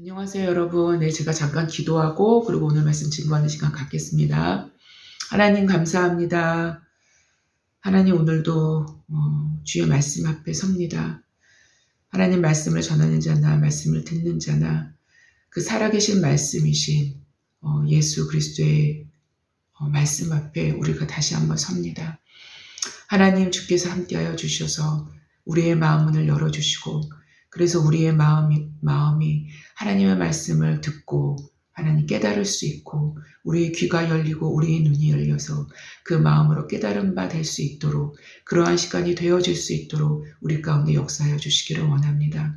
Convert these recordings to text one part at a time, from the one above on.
안녕하세요, 여러분. 네, 제가 잠깐 기도하고 그리고 오늘 말씀 증거하는 시간 갖겠습니다. 하나님 감사합니다. 하나님 오늘도 주의 말씀 앞에 섭니다. 하나님 말씀을 전하는 자나 말씀을 듣는 자나 그 살아계신 말씀이신 예수 그리스도의 말씀 앞에 우리가 다시 한번 섭니다. 하나님 주께서 함께하여 주셔서 우리의 마음문을 열어주시고 그래서 우리의 마음이 하나님의 말씀을 듣고 하나님 깨달을 수 있고 우리의 귀가 열리고 우리의 눈이 열려서 그 마음으로 깨달은 바 될 수 있도록 그러한 시간이 되어질 수 있도록 우리 가운데 역사하여 주시기를 원합니다.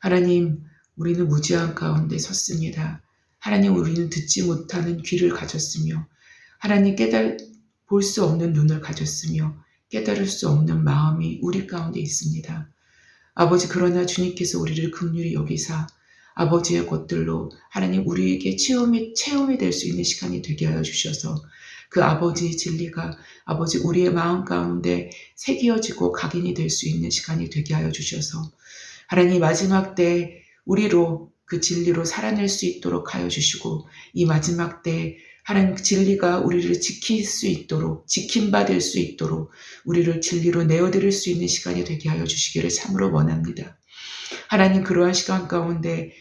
하나님, 우리는 무지한 가운데 섰습니다. 하나님, 우리는 듣지 못하는 귀를 가졌으며 하나님 볼 수 없는 눈을 가졌으며 깨달을 수 없는 마음이 우리 가운데 있습니다. 아버지, 그러나 주님께서 우리를 긍휼히 여기사 아버지의 것들로 하나님 우리에게 체험이 될 수 있는 시간이 되게 하여 주셔서 그 아버지의 진리가 아버지 우리의 마음 가운데 새기어지고 각인이 될 수 있는 시간이 되게 하여 주셔서 하나님 마지막 때 우리로 그 진리로 살아낼 수 있도록 하여 주시고 이 마지막 때 하나님 진리가 우리를 지킬 수 있도록 지킴받을 수 있도록 우리를 진리로 내어드릴 수 있는 시간이 되게 하여 주시기를 참으로 원합니다. 하나님 그러한 시간 가운데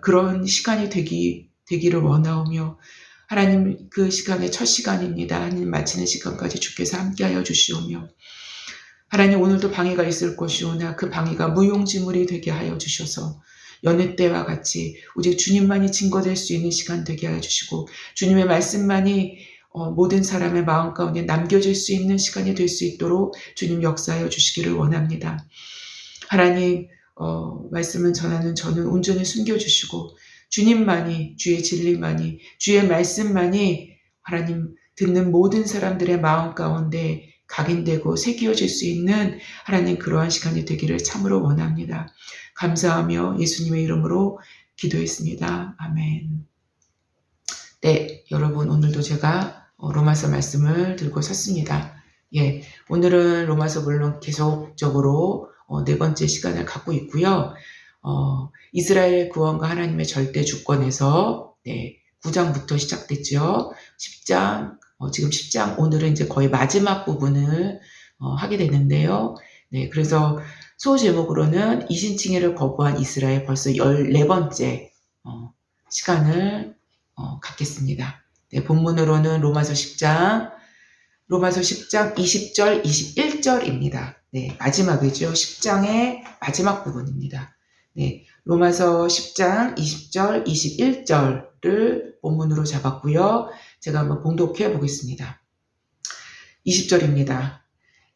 그런 시간이 되기를 원하오며 하나님 그 시간의 첫 시간입니다. 하나님 마치는 시간까지 주께서 함께하여 주시오며 하나님 오늘도 방해가 있을 것이오나 그 방해가 무용지물이 되게 하여 주셔서 여느 때와 같이 오직 주님만이 증거될 수 있는 시간 되게 하여 주시고 주님의 말씀만이 모든 사람의 마음 가운데 남겨질 수 있는 시간이 될 수 있도록 주님 역사하여 주시기를 원합니다. 하나님 말씀을 전하는 저는 온전히 숨겨주시고 주님만이 주의 진리만이 주의 말씀만이 하나님 듣는 모든 사람들의 마음 가운데 각인되고 새기어질 수 있는 하나님 그러한 시간이 되기를 참으로 원합니다. 감사하며 예수님의 이름으로 기도했습니다. 아멘. 네, 여러분 오늘도 제가 로마서 말씀을 들고 섰습니다. 예, 오늘은 로마서 물론 계속적으로 네 번째 시간을 갖고 있고요. 이스라엘 구원과 하나님의 절대 주권에서 9장부터 시작됐죠. 10장, 지금 10장 오늘은 이제 거의 마지막 부분을 하게 되는데요. 네, 그래서 소제목으로는 이신칭의를 거부한 이스라엘 벌써 14번째 시간을 갖겠습니다. 네, 본문으로는 로마서 10장 20절, 21절입니다. 네, 마지막이죠. 10장의 마지막 부분입니다. 네, 로마서 10장 20절, 21절을 본문으로 잡았고요. 제가 한번 봉독해 보겠습니다. 20절입니다.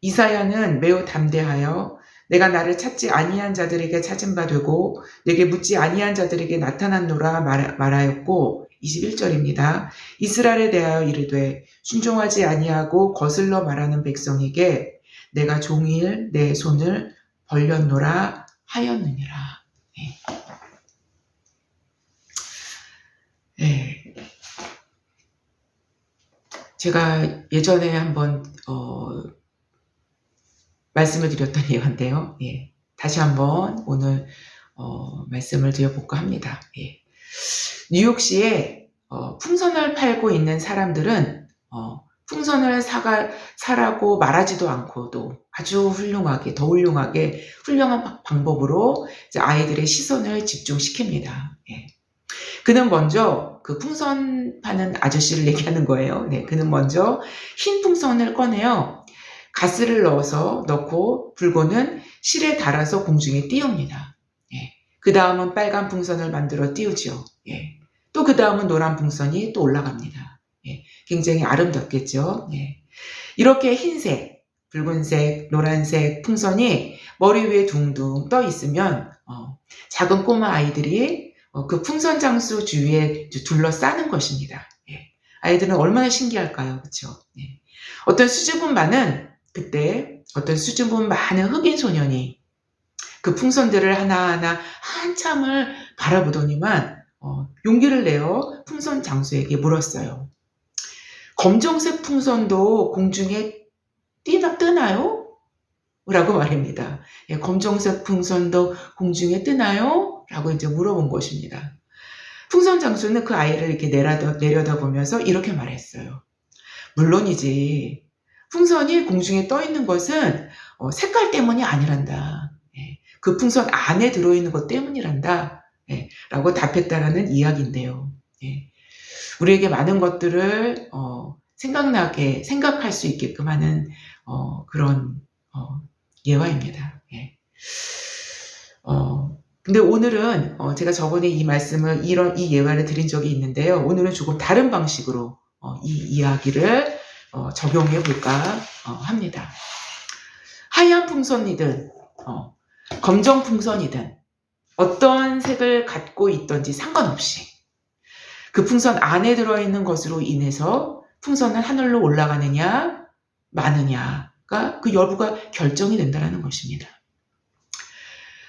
이사야는 매우 담대하여 내가 나를 찾지 아니한 자들에게 찾은 바 되고 내게 묻지 아니한 자들에게 나타났노라 말하였고 21절입니다. 이스라엘에 대하여 이르되 순종하지 아니하고 거슬러 말하는 백성에게 내가 종일 내 손을 벌렸노라 하였느니라. 네. 네. 제가 예전에 한번 말씀을 드렸던 예언인데요. 예. 다시 한번 오늘 말씀을 드려볼까 합니다. 예. 뉴욕시에 풍선을 팔고 있는 사람들은 풍선을 사라고 말하지도 않고도 아주 더 훌륭하게 훌륭한 방법으로 이제 아이들의 시선을 집중시킵니다. 예. 그는 먼저 그 풍선 파는 아저씨를 얘기하는 거예요. 네, 그는 먼저 흰 풍선을 꺼내요. 가스를 넣고 불고는 실에 달아서 공중에 띄웁니다. 예. 그 다음은 빨간 풍선을 만들어 띄우죠. 예. 또 그 다음은 노란 풍선이 또 올라갑니다. 예. 굉장히 아름답겠죠. 예. 이렇게 흰색, 붉은색, 노란색 풍선이 머리 위에 둥둥 떠 있으면 작은 꼬마 아이들이 그 풍선 장수 주위에 둘러싸는 것입니다. 예. 아이들은 얼마나 신기할까요? 그렇죠? 예. 어떤 수줍은 많은 흑인 소년이 그 풍선들을 하나하나 한참을 바라보더니만 용기를 내어 풍선 장수에게 물었어요. 검정색 풍선도 공중에 뜨나요? 라고 말입니다. 예, 검정색 풍선도 공중에 뜨나요? 라고 이제 물어본 것입니다. 풍선 장수는 그 아이를 이렇게 내려다보면서 이렇게 말했어요. 물론이지. 풍선이 공중에 떠 있는 것은 색깔 때문이 아니란다. 예, 그 풍선 안에 들어있는 것 때문이란다. 예, 라고 답했다라는 이야기인데요. 예, 우리에게 많은 것들을 생각할 수 있게끔 하는 그런 예화입니다. 예. 근데 오늘은 제가 저번에 이 말씀을 이 예화를 드린 적이 있는데요. 오늘은 조금 다른 방식으로 이 이야기를 적용해 볼까 합니다. 하얀 풍선이든 검정 풍선이든 어떤 색을 갖고 있든지 상관없이 그 풍선 안에 들어있는 것으로 인해서 풍선은 하늘로 올라가느냐 마느냐가 그 여부가 결정이 된다는 것입니다.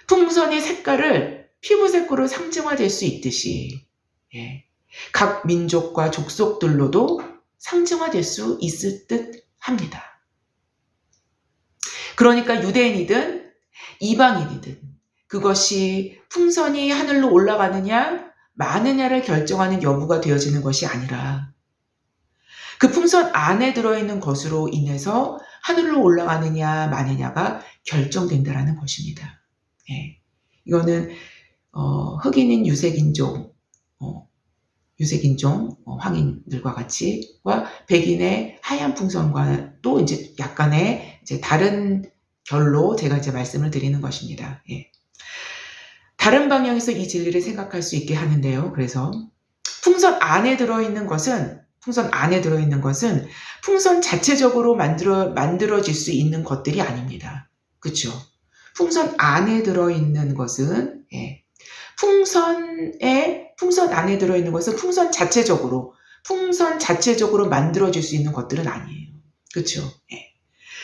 풍선의 색깔을 피부색으로 상징화될 수 있듯이 각 민족과 족속들로도 상징화될 수 있을 듯 합니다. 그러니까 유대인이든 이방인이든 그것이 풍선이 하늘로 올라가느냐 마느냐를 결정하는 여부가 되어지는 것이 아니라 그 풍선 안에 들어있는 것으로 인해서 하늘로 올라가느냐 마느냐가 결정된다는 것입니다. 예, 이거는 흑인인 유색인종 황인들과 같이와 백인의 하얀 풍선과 또 이제 약간의 이제 다른 결로 제가 이제 말씀을 드리는 것입니다. 예. 다른 방향에서 이 진리를 생각할 수 있게 하는데요. 그래서 풍선 안에 들어있는 것은 풍선 자체적으로 만들어질 수 있는 것들이 아닙니다. 그렇죠? 풍선 안에 들어있는 것은 풍선 안에 들어있는 것은 풍선 자체적으로 만들어질 수 있는 것들은 아니에요. 그렇죠?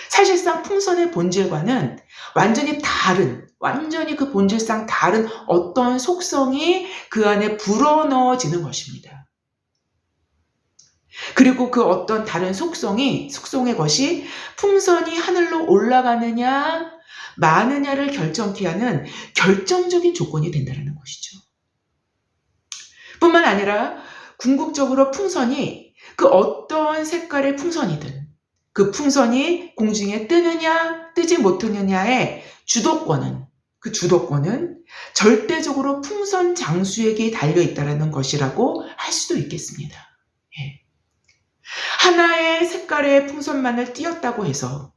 사실상 풍선의 본질과는 완전히 그 본질상 다른 어떤 속성이 그 안에 불어넣어지는 것입니다. 그리고 그 어떤 다른 속성의 것이 풍선이 하늘로 올라가느냐 마느냐를 결정케 하는 결정적인 조건이 된다는 것이죠. 뿐만 아니라 궁극적으로 풍선이 그 어떤 색깔의 풍선이든 그 풍선이 공중에 뜨느냐 뜨지 못하느냐의 주도권은 절대적으로 풍선 장수에게 달려있다는 것이라고 할 수도 있겠습니다. 하나의 색깔의 풍선만을 띄었다고 해서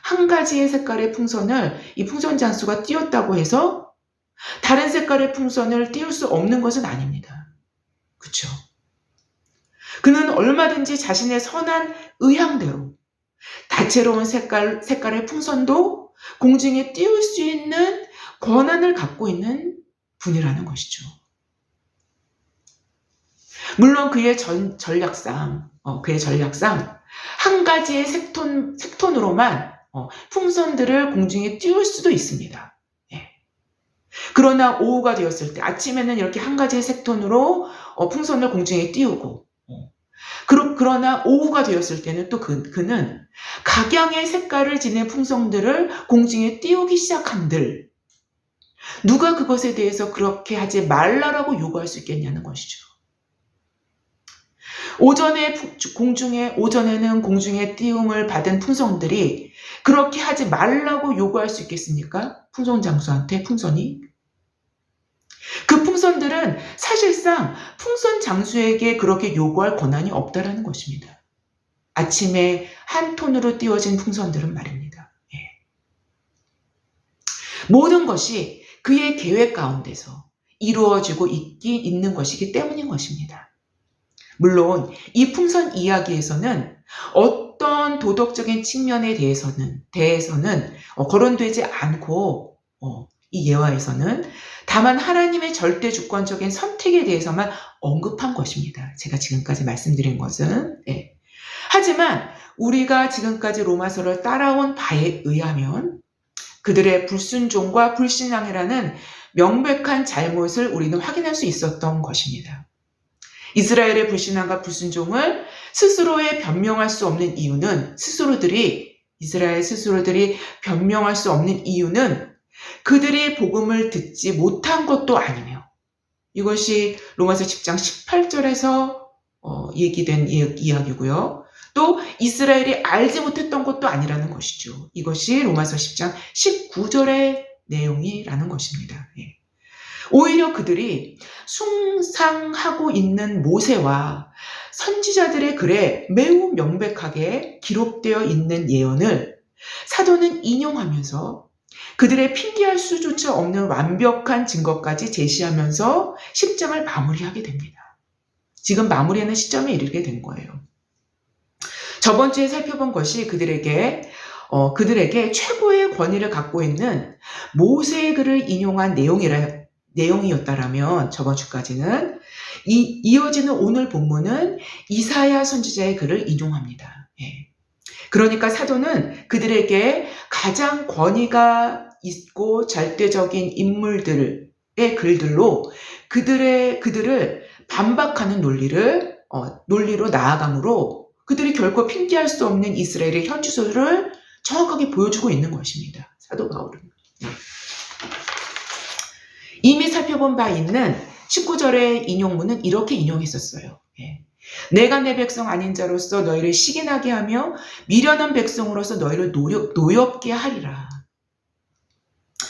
한 가지의 색깔의 풍선을 이 풍선 장수가 띄웠다고 해서 다른 색깔의 풍선을 띄울 수 없는 것은 아닙니다. 그렇죠? 그는 얼마든지 자신의 선한 의향대로 다채로운 색깔의 풍선도 공중에 띄울 수 있는 권한을 갖고 있는 분이라는 것이죠. 물론 그의 전략상 한 가지의 색톤으로만 풍선들을 공중에 띄울 수도 있습니다. 그러나 오후가 되었을 때 아침에는 이렇게 한 가지의 색톤으로 풍선을 공중에 띄우고 그러나 오후가 되었을 때는 또 그는 각양의 색깔을 지닌 풍선들을 공중에 띄우기 시작한들 누가 그것에 대해서 그렇게 하지 말라라고 요구할 수 있겠냐는 것이죠. 오전에는 공중에 띄움을 받은 풍선들이 그렇게 하지 말라고 요구할 수 있겠습니까? 풍선 장수한테 풍선이. 그 풍선들은 사실상 풍선 장수에게 그렇게 요구할 권한이 없다라는 것입니다. 아침에 한 톤으로 띄워진 풍선들은 말입니다. 모든 것이 그의 계획 가운데서 이루어지고 있는 것이기 때문인 것입니다. 물론 이 풍선 이야기에서는 어떤 도덕적인 측면에 대해서는 거론되지 않고 이 예화에서는 다만 하나님의 절대 주권적인 선택에 대해서만 언급한 것입니다. 제가 지금까지 말씀드린 것은. 하지만 우리가 지금까지 로마서를 따라온 바에 의하면 그들의 불순종과 불신앙이라는 명백한 잘못을 우리는 확인할 수 있었던 것입니다. 이스라엘의 불신앙과 불순종을 스스로에 변명할 수 없는 이유는 이스라엘 스스로들이 변명할 수 없는 이유는 그들이 복음을 듣지 못한 것도 아니며, 이것이 로마서 10장 18절에서 얘기된 이야기고요. 또 이스라엘이 알지 못했던 것도 아니라는 것이죠. 이것이 로마서 10장 19절의 내용이라는 것입니다. 예. 오히려 그들이 숭상하고 있는 모세와 선지자들의 글에 매우 명백하게 기록되어 있는 예언을 사도는 인용하면서 그들의 핑계할 수조차 없는 완벽한 증거까지 제시하면서 10장을 마무리하게 됩니다. 지금 마무리하는 시점에 이르게 된 거예요. 저번 주에 살펴본 것이 그들에게 최고의 권위를 갖고 있는 모세의 글을 인용한 내용이었다라면 저번 주까지는 이어지는 오늘 본문은 이사야 선지자의 글을 인용합니다. 예. 그러니까 사도는 그들에게 가장 권위가 있고 절대적인 인물들의 글들로 그들을 반박하는 논리로 나아가므로 그들이 결코 핑계할 수 없는 이스라엘의 현주소를 정확하게 보여주고 있는 것입니다. 사도 바울은. 이미 살펴본 바 있는 19절의 인용문은 이렇게 인용했었어요. 예. 내가 내 백성 아닌 자로서 너희를 시기나게 하며 미련한 백성으로서 너희를 노엽게 하리라.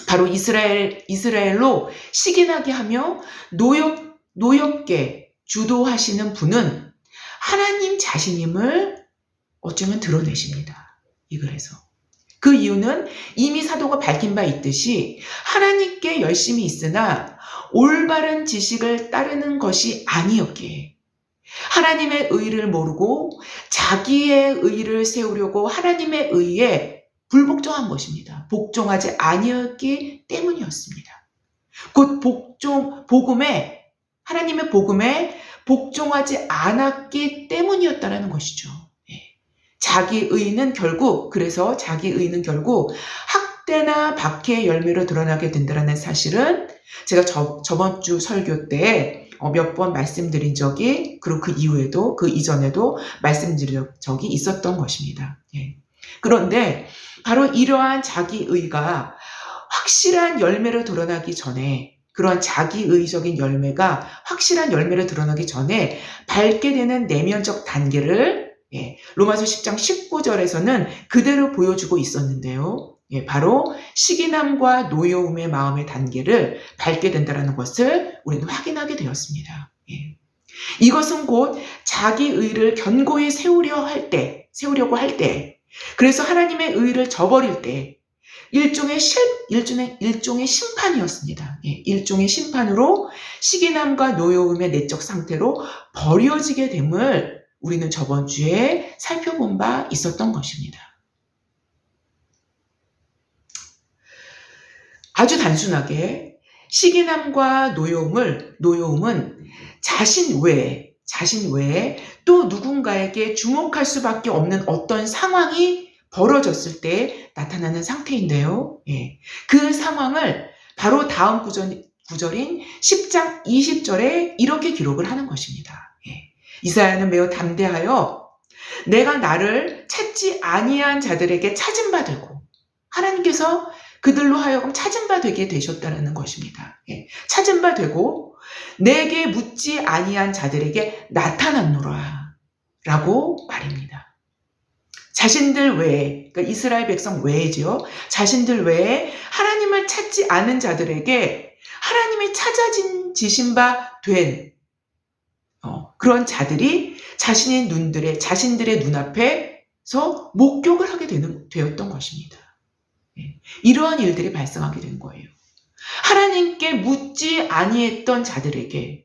바로 이스라엘로 시기나게 하며 노엽게 주도하시는 분은 하나님 자신임을 어쩌면 드러내십니다. 이 글에서. 그 이유는 이미 사도가 밝힌 바 있듯이 하나님께 열심히 있으나 올바른 지식을 따르는 것이 아니었기에 하나님의 의를 모르고 자기의 의를 세우려고 하나님의 의에 불복종한 것입니다. 복종하지 아니었기 때문이었습니다. 곧 하나님의 복음에 복종하지 않았기 때문이었다는 것이죠. 자기 의는 결국 학대나 박해의 열매로 드러나게 된다는 사실은 제가 저번 주 설교 때 몇 번 말씀드린 적이, 그리고 그 이후에도, 그 이전에도 말씀드린 적이 있었던 것입니다. 예. 그런데 바로 이러한 자기의가 확실한 열매로 드러나기 전에, 그러한 자기의적인 열매가 확실한 열매로 드러나기 전에 밟게 되는 내면적 단계를 로마서 10장 19절에서는 그대로 보여주고 있었는데요. 바로 시기남과 노여움의 마음의 단계를 밟게 된다는 것을 우리는 확인하게 되었습니다. 이것은 곧 자기의를 견고히 세우려고 할 때, 그래서 하나님의 의를 저버릴 때 일종의 심판이었습니다. 일종의 심판으로 시기남과 노여움의 내적 상태로 버려지게 됨을 우리는 저번 주에 살펴본 바 있었던 것입니다. 아주 단순하게 시기남과 노여움은 자신 외에 또 누군가에게 주목할 수밖에 없는 어떤 상황이 벌어졌을 때 나타나는 상태인데요. 그 상황을 바로 다음 구절인 10장 20절에 이렇게 기록을 하는 것입니다. 이사야는 매우 담대하여 내가 나를 찾지 아니한 자들에게 찾은 바 되고, 하나님께서 그들로 하여금 찾은 바 되게 되셨다는 것입니다. 찾은 바 되고 내게 묻지 아니한 자들에게 나타났노라 라고 말입니다. 자신들 외에, 그러니까 이스라엘 백성 외에죠. 자신들 외에 하나님을 찾지 않은 자들에게 하나님이 찾아지신 바 된 그런 자들이 자신들의 눈앞에서 목격을 하게 되었던 것입니다. 이러한 일들이 발생하게 된 거예요. 하나님께 묻지도 아니했던 자들에게,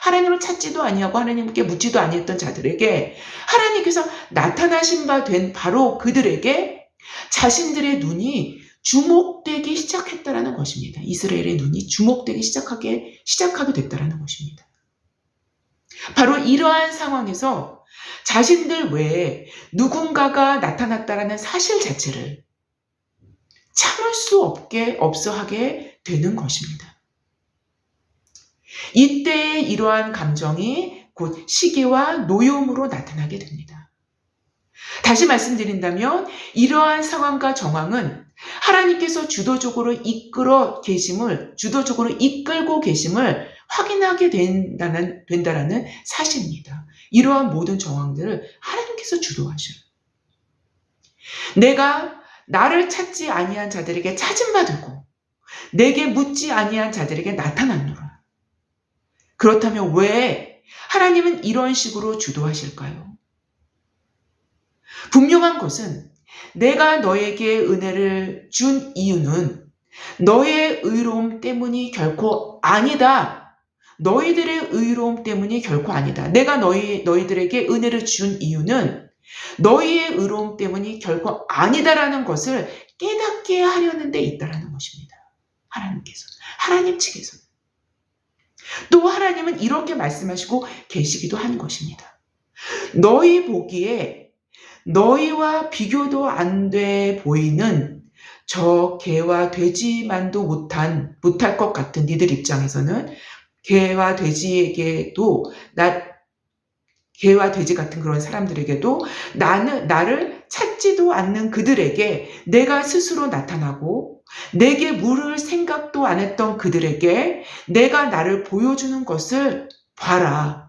하나님을 찾지도 아니하고 하나님께 묻지도 아니했던 자들에게 하나님께서 나타나신 바 된 바로 그들에게 자신들의 눈이 주목되기 시작했다라는 것입니다. 이스라엘의 눈이 주목되기 시작하게 됐다라는 것입니다. 바로 이러한 상황에서 자신들 외에 누군가가 나타났다라는 사실 자체를 참을 수 없어 하게 되는 것입니다. 이때 이러한 감정이 곧 시기와 노여움으로 나타나게 됩니다. 다시 말씀드린다면 이러한 상황과 정황은 하나님께서 주도적으로 이끌고 계심을 확인하게 된다라는 사실입니다. 이러한 모든 정황들을 하나님께서 주도하셔요. 내가 나를 찾지 아니한 자들에게 찾은 바 되고 내게 묻지 아니한 자들에게 나타났노라. 그렇다면 왜 하나님은 이런 식으로 주도하실까요? 분명한 것은 내가 너에게 은혜를 준 이유는 너의 의로움 때문이 결코 아니다. 너희들의 의로움 때문이 결코 아니다. 내가 너희들에게 은혜를 준 이유는 너희의 의로움 때문이 결코 아니다라는 것을 깨닫게 하려는 데 있다라는 것입니다. 하나님 측에서. 또 하나님은 이렇게 말씀하시고 계시기도 한 것입니다. 너희 보기에 너희와 비교도 안 돼 보이는 저 개와 돼지만도 못할 것 같은 니들 입장에서는 개와 돼지 같은 그런 사람들에게도 나를 찾지도 않는 그들에게 내가 스스로 나타나고 내게 물을 생각도 안 했던 그들에게 내가 나를 보여주는 것을 봐라.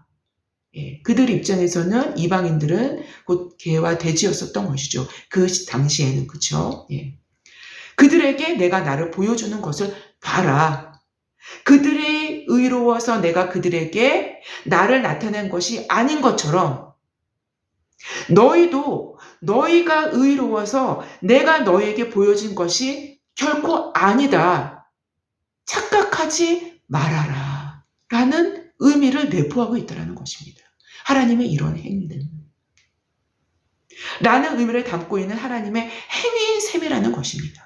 그들 입장에서는 이방인들은 곧 개와 돼지였었던 것이죠. 그 당시에는. 그렇죠? 그들에게 내가 나를 보여주는 것을 봐라. 그들이 의로워서 내가 그들에게 나를 나타낸 것이 아닌 것처럼 너희도 너희가 의로워서 내가 너에게 보여진 것이 결코 아니다. 착각하지 말아라. 라는 의미를 내포하고 있다는 것입니다. 하나님의 이런 행위는. 라는 의미를 담고 있는 하나님의 행위인 셈이라는 것입니다.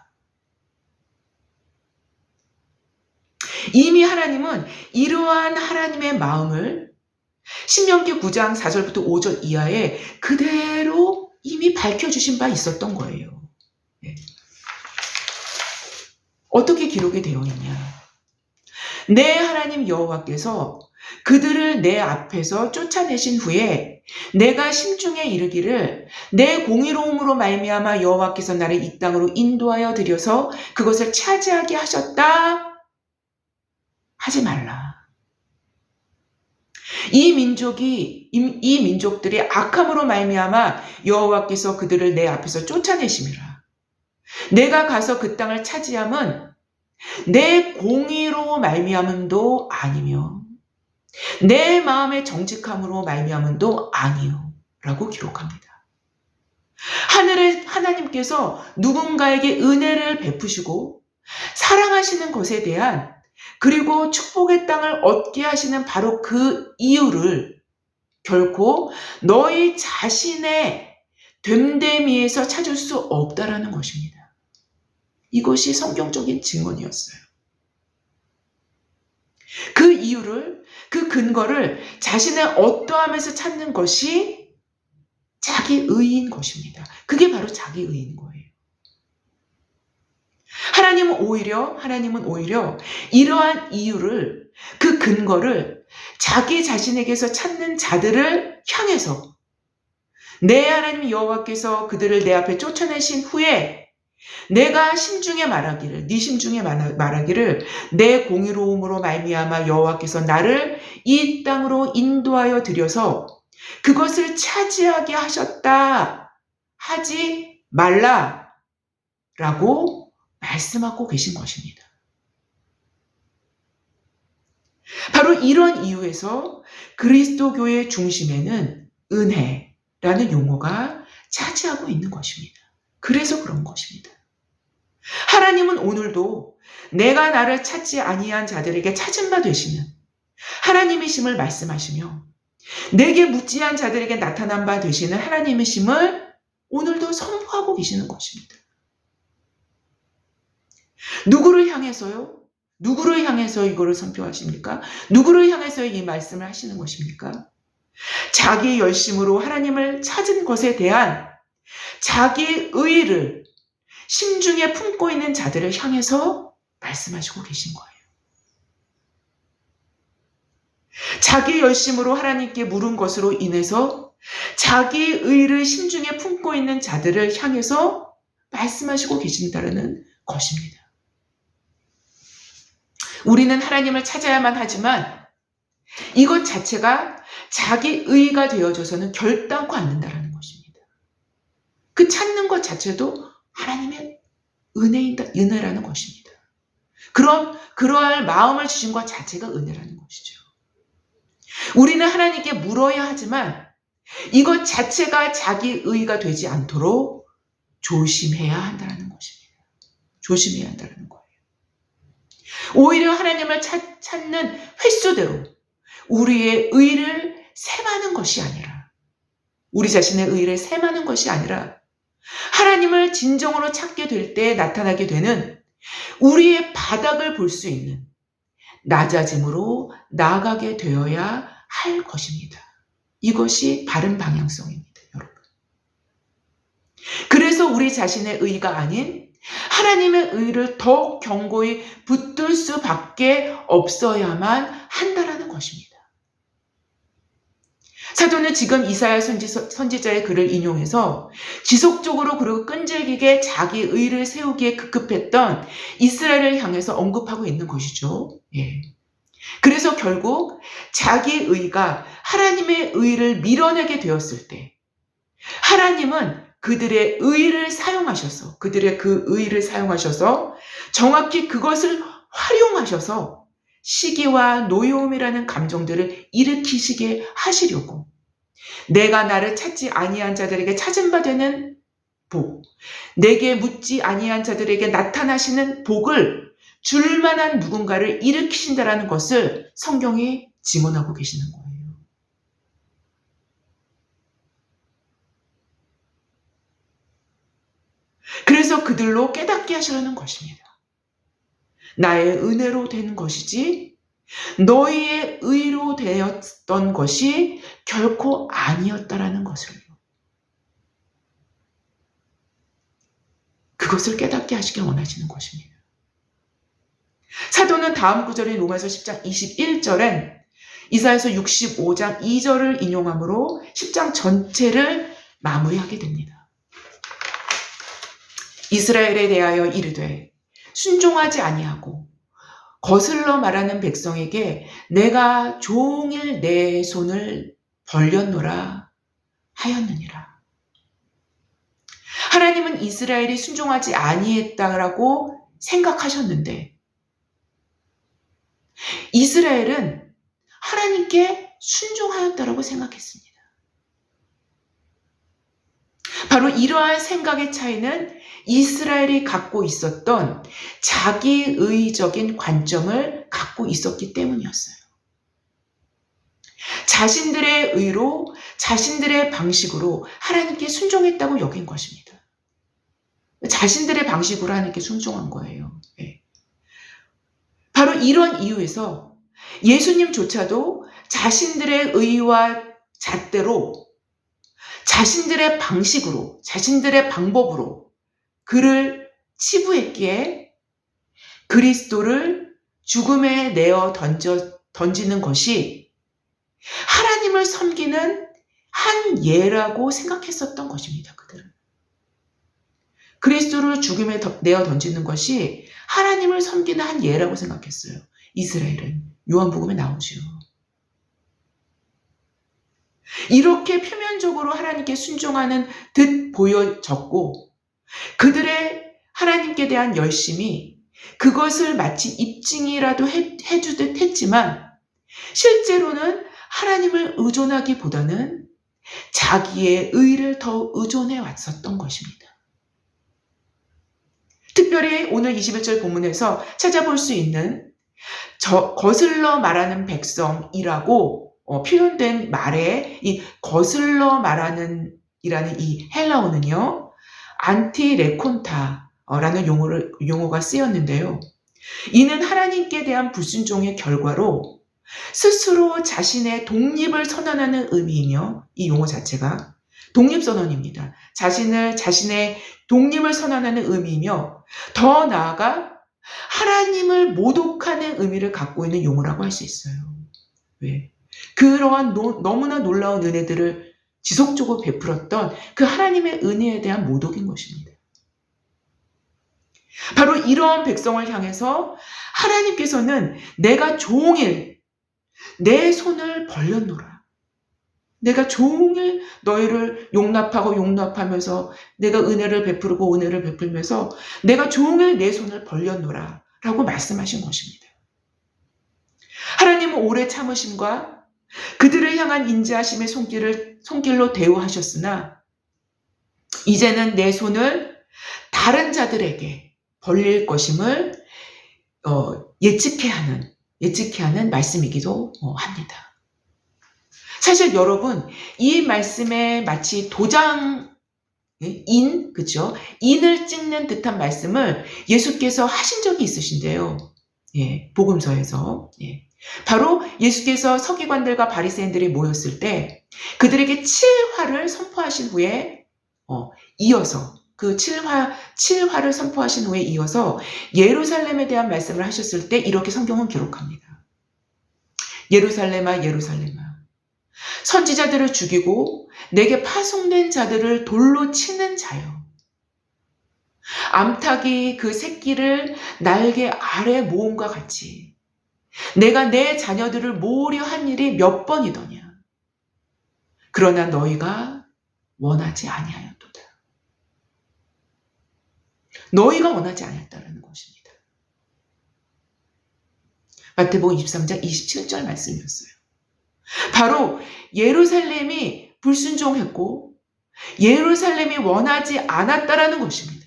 이미 하나님은 이러한 하나님의 마음을 신명기 9장 4절부터 5절 이하에 그대로 이미 밝혀주신 바 있었던 거예요. 어떻게 기록이 되어 있냐. 내 하나님 여호와께서 그들을 내 앞에서 쫓아내신 후에 내가 심중에 이르기를 내 공의로움으로 말미암아 여호와께서 나를 이 땅으로 인도하여 들여서 그것을 차지하게 하셨다. 하지 말라. 이 민족들이 악함으로 말미암아 여호와께서 그들을 내 앞에서 쫓아내심이라. 내가 가서 그 땅을 차지함은 내 공의로 말미암음도 아니며 내 마음의 정직함으로 말미암음도 아니요 라고 기록합니다. 하나님께서 누군가에게 은혜를 베푸시고 사랑하시는 것에 대한 그리고 축복의 땅을 얻게 하시는 바로 그 이유를 결코 너희 자신의 됨됨이에서 찾을 수 없다라는 것입니다. 이것이 성경적인 증언이었어요. 그 이유를, 그 근거를 자신의 어떠함에서 찾는 것이 자기 의인 것입니다. 그게 바로 자기 의인 거예요. 하나님은 오히려 이러한 이유를, 그 근거를 자기 자신에게서 찾는 자들을 향해서 내 하나님 여호와께서 그들을 내 앞에 쫓아내신 후에 내가 심중에 말하기를, 네 심중에 말하기를 내 공의로움으로 말미암아 여호와께서 나를 이 땅으로 인도하여 들여서 그것을 차지하게 하셨다 하지 말라라고 말씀하고 계신 것입니다. 바로 이런 이유에서 그리스도교의 중심에는 은혜라는 용어가 차지하고 있는 것입니다. 그래서 그런 것입니다. 하나님은 오늘도 내가 나를 찾지 아니한 자들에게 찾은 바 되시는 하나님이심을 말씀하시며 내게 묻지한 자들에게 나타난 바 되시는 하나님이심을 오늘도 선포하고 계시는 것입니다. 누구를 향해서요? 누구를 향해서 이거를 선포하십니까? 누구를 향해서 이 말씀을 하시는 것입니까? 자기 열심으로 하나님을 찾은 것에 대한 자기 의의를 심중에 품고 있는 자들을 향해서 말씀하시고 계신 거예요. 자기 열심으로 하나님께 물은 것으로 인해서 자기 의의를 심중에 품고 있는 자들을 향해서 말씀하시고 계신다는 것입니다. 우리는 하나님을 찾아야만 하지만 이것 자체가 자기 의가 되어져서는 결단코 않는다라는 것입니다. 그 찾는 것 자체도 하나님의 은혜라는 것입니다. 그러할 마음을 주신 것 자체가 은혜라는 것이죠. 우리는 하나님께 물어야 하지만 이것 자체가 자기 의가 되지 않도록 조심해야 한다는 것입니다. 조심해야 한다는 거예요. 오히려 하나님을 찾는 횟수대로 우리의 의를 셈하는 것이 아니라, 우리 자신의 의를 셈하는 것이 아니라 하나님을 진정으로 찾게 될 때 나타나게 되는 우리의 바닥을 볼 수 있는 낮아짐으로 나아가게 되어야 할 것입니다. 이것이 바른 방향성입니다, 여러분. 그래서 우리 자신의 의가 아닌 하나님의 의를 더욱 견고히 붙들 수밖에 없어야만 한다라는 것입니다. 사도는 지금 이사야 선지자의 글을 인용해서 지속적으로 그리고 끈질기게 자기 의를 세우기에 급급했던 이스라엘을 향해서 언급하고 있는 것이죠. 예. 그래서 결국 자기 의가 하나님의 의를 밀어내게 되었을 때 하나님은 그들의 의를 사용하셔서, 그들의 그 의를 사용하셔서 정확히 그것을 활용하셔서 시기와 노여움이라는 감정들을 일으키시게 하시려고 내가 나를 찾지 아니한 자들에게 찾은 바 되는 복, 내게 묻지 아니한 자들에게 나타나시는 복을 줄 만한 누군가를 일으키신다라는 것을 성경이 증언하고 계시는 거예요. 그래서 그들로 깨닫게 하시려는 것입니다. 나의 은혜로 된 것이지 너희의 의로 되었던 것이 결코 아니었다라는 것을요. 그것을 깨닫게 하시길 원하시는 것입니다. 사도는 다음 구절인 로마서 10장 21절엔 이사야서 65장 2절을 인용함으로 10장 전체를 마무리하게 됩니다. 이스라엘에 대하여 이르되 순종하지 아니하고 거슬러 말하는 백성에게 내가 종일 내 손을 벌렸노라 하였느니라. 하나님은 이스라엘이 순종하지 아니했다라고 생각하셨는데 이스라엘은 하나님께 순종하였다라고 생각했습니다. 바로 이러한 생각의 차이는 이스라엘이 갖고 있었던 자기의적인 관점을 갖고 있었기 때문이었어요. 자신들의 의로, 자신들의 방식으로 하나님께 순종했다고 여긴 것입니다. 자신들의 방식으로 하나님께 순종한 거예요. 네. 바로 이런 이유에서 예수님조차도 자신들의 의와 잣대로 자신들의 방식으로, 자신들의 방법으로 그를 치부했기에 그리스도를 죽음에 내어 던지는 것이 하나님을 섬기는 한 예라고 생각했었던 것입니다. 그들은. 그리스도를 죽음에 내어 던지는 것이 하나님을 섬기는 한 예라고 생각했어요. 이스라엘은. 요한복음에 나오죠. 이렇게 표면적으로 하나님께 순종하는 듯 보여졌고 그들의 하나님께 대한 열심이 그것을 마치 입증이라도 해주듯 했지만 실제로는 하나님을 의존하기보다는 자기의 의를 더 의존해 왔었던 것입니다. 특별히 오늘 21절 본문에서 찾아볼 수 있는 거슬러 말하는 백성이라고 표현된 말에 이 거슬러 말하는 이라는 이 헬라어는요, 안티레콘타라는 용어가 쓰였는데요. 이는 하나님께 대한 불순종의 결과로 스스로 자신의 독립을 선언하는 의미이며 이 용어 자체가 독립선언입니다. 자신의 독립을 선언하는 의미이며 더 나아가 하나님을 모독하는 의미를 갖고 있는 용어라고 할 수 있어요. 왜? 그러한 너무나 놀라운 은혜들을 지속적으로 베풀었던 그 하나님의 은혜에 대한 모독인 것입니다. 바로 이러한 백성을 향해서 하나님께서는 내가 종일 내 손을 벌렸노라. 내가 종일 너희를 용납하면서 내가 은혜를 베풀고 은혜를 베풀면서 내가 종일 내 손을 벌렸노라 라고 말씀하신 것입니다. 하나님은 오래 참으심과 그들을 향한 인자하심의 손길로 대우하셨으나 이제는 내 손을 다른 자들에게 벌릴 것임을 예측해 하는 말씀이기도 합니다. 사실 여러분, 이 말씀에 마치 그죠? 인을 찍는 듯한 말씀을 예수께서 하신 적이 있으신데요. 예, 복음서에서. 예. 바로 예수께서 서기관들과 바리새인들이 모였을 때 그들에게 7화를 선포하신 후에 이어서 그 7화를 선포하신 후에 이어서 예루살렘에 대한 말씀을 하셨을 때 이렇게 성경은 기록합니다. 예루살렘아 예루살렘아 선지자들을 죽이고 내게 파송된 자들을 돌로 치는 자여 암탉이 그 새끼를 날개 아래 모음과 같이 내가 내 자녀들을 모으려 한 일이 몇 번이더냐. 그러나 너희가 원하지 아니하였도다. 너희가 원하지 않았다라는 것입니다. 마태복음 23장 27절 말씀이었어요. 바로 예루살렘이 불순종했고 예루살렘이 원하지 않았다라는 것입니다.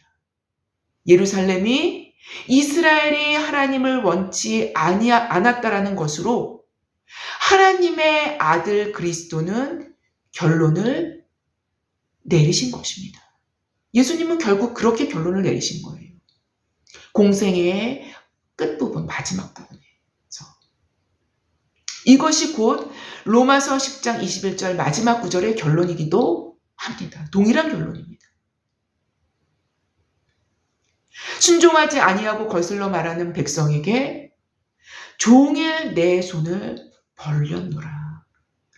예루살렘이 이스라엘이 하나님을 원치 않았다라는 것으로 하나님의 아들 그리스도는 결론을 내리신 것입니다. 예수님은 결국 그렇게 결론을 내리신 거예요. 공생애의 끝부분, 마지막 부분에서. 이것이 곧 로마서 10장 21절 마지막 구절의 결론이기도 합니다. 동일한 결론입니다. 순종하지 아니하고 거슬러 말하는 백성에게 종일 내 손을 벌렸노라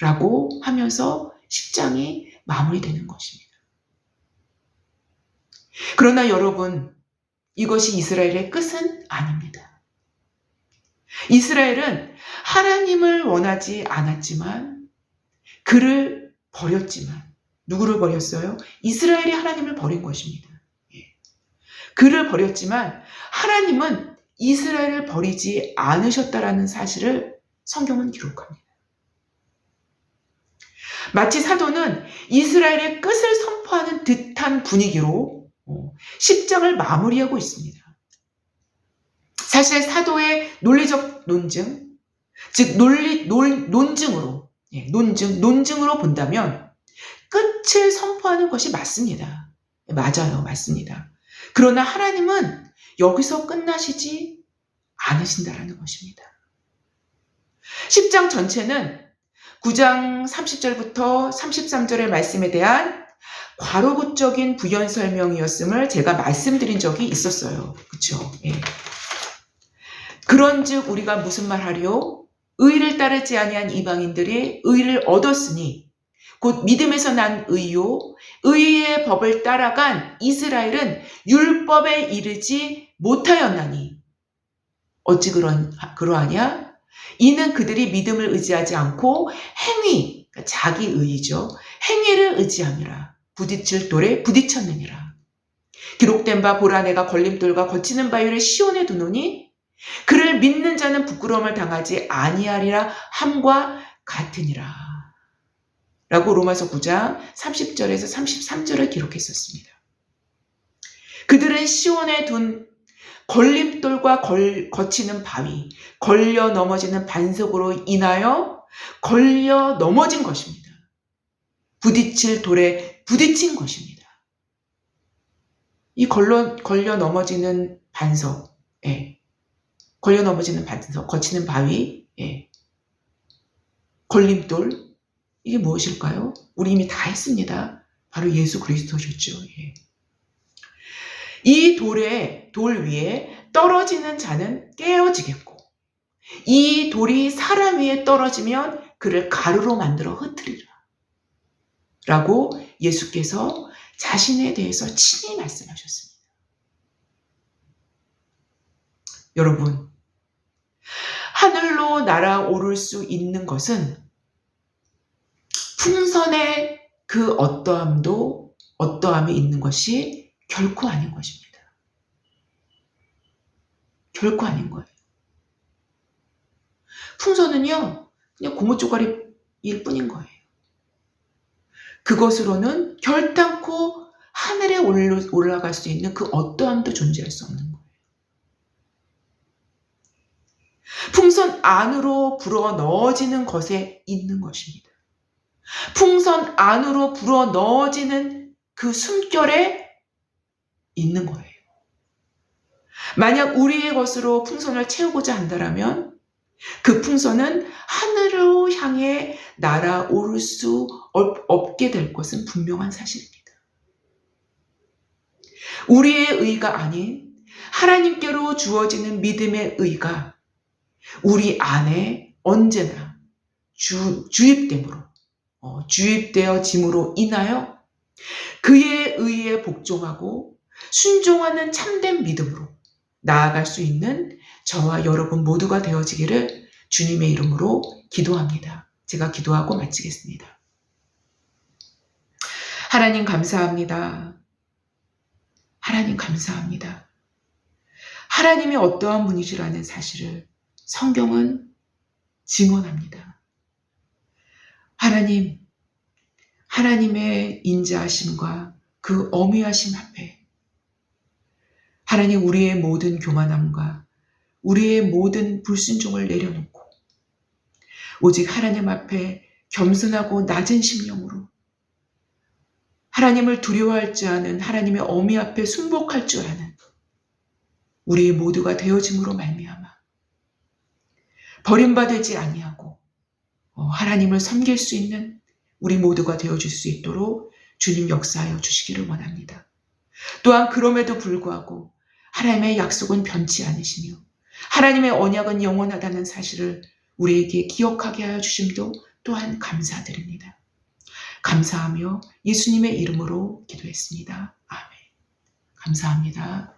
라고 하면서 10장이 마무리되는 것입니다. 그러나 여러분, 이것이 이스라엘의 끝은 아닙니다. 이스라엘은 하나님을 원하지 않았지만 그를 버렸지만 누구를 버렸어요? 이스라엘이 하나님을 버린 것입니다. 그를 버렸지만 하나님은 이스라엘을 버리지 않으셨다라는 사실을 성경은 기록합니다. 마치 사도는 이스라엘의 끝을 선포하는 듯한 분위기로 10장을 마무리하고 있습니다. 사실 사도의 논리적 논증, 즉 논증으로 본다면 끝을 선포하는 것이 맞습니다. 맞아요, 맞습니다. 그러나 하나님은 여기서 끝나시지 않으신다라는 것입니다. 10장 전체는 9장 30절부터 33절의 말씀에 대한 과로구적인 부연 설명이었음을 제가 말씀드린 적이 있었어요. 그렇죠? 예. 그런즉 우리가 무슨 말 하리요? 의를 따르지 아니한 이방인들이 의를 얻었으니 곧 믿음에서 난 의요 의의 법을 따라간 이스라엘은 율법에 이르지 못하였나니 어찌 그러하냐? 이는 그들이 믿음을 의지하지 않고 행위, 그러니까 자기 의의죠. 행위를 의지함이라 부딪힐 돌에 부딪혔느니라. 기록된 바 보라 내가 걸림돌과 거치는 바위를 시온에 두노니 그를 믿는 자는 부끄러움을 당하지 아니하리라 함과 같으니라. 라고 로마서 9장 30절에서 33절을 기록했었습니다. 그들은 시온에 둔 걸림돌과 거치는 바위, 걸려 넘어지는 반석으로 인하여 걸려 넘어진 것입니다. 부딪힐 돌에 부딪힌 것입니다. 이 걸려 넘어지는 반석, 거치는 바위, 걸림돌, 이게 무엇일까요? 우리 이미 다 했습니다. 바로 예수 그리스도셨죠. 이 돌 위에 떨어지는 자는 깨어지겠고 이 돌이 사람 위에 떨어지면 그를 가루로 만들어 흩트리라 라고 예수께서 자신에 대해서 친히 말씀하셨습니다. 여러분, 하늘로 날아오를 수 있는 것은 풍선의 그 어떠함이 있는 것이 결코 아닌 것입니다. 결코 아닌 거예요. 풍선은요, 그냥 고무 쪼가리일 뿐인 거예요. 그것으로는 결단코 하늘에 올라갈 수 있는 그 어떠함도 존재할 수 없는 거예요. 풍선 안으로 불어 넣어지는 것에 있는 것입니다. 풍선 안으로 불어 넣어지는 그 숨결에 있는 거예요. 만약 우리의 것으로 풍선을 채우고자 한다면 그 풍선은 하늘로 향해 날아오를 수 없게 될 것은 분명한 사실입니다. 우리의 의가 아닌 하나님께로 주어지는 믿음의 의가 우리 안에 언제나 주입되어짐으로 인하여 그의 의에 복종하고 순종하는 참된 믿음으로 나아갈 수 있는 저와 여러분 모두가 되어지기를 주님의 이름으로 기도합니다. 제가 기도하고 마치겠습니다. 하나님 감사합니다. 하나님 감사합니다. 하나님이 어떠한 분이시라는 사실을 성경은 증언합니다. 하나님의 인자하심과 그 어미하심 앞에 하나님 우리의 모든 교만함과 우리의 모든 불순종을 내려놓고 오직 하나님 앞에 겸손하고 낮은 심령으로 하나님을 두려워할 줄 아는 하나님의 어미 앞에 순복할 줄 아는 우리 모두가 되어짐으로 말미암아 버림받지 아니하고 하나님을 섬길 수 있는 우리 모두가 되어줄 수 있도록 주님 역사하여 주시기를 원합니다. 또한 그럼에도 불구하고 하나님의 약속은 변치 않으시며 하나님의 언약은 영원하다는 사실을 우리에게 기억하게 하여 주심도 또한 감사드립니다. 감사하며 예수님의 이름으로 기도했습니다. 아멘. 감사합니다.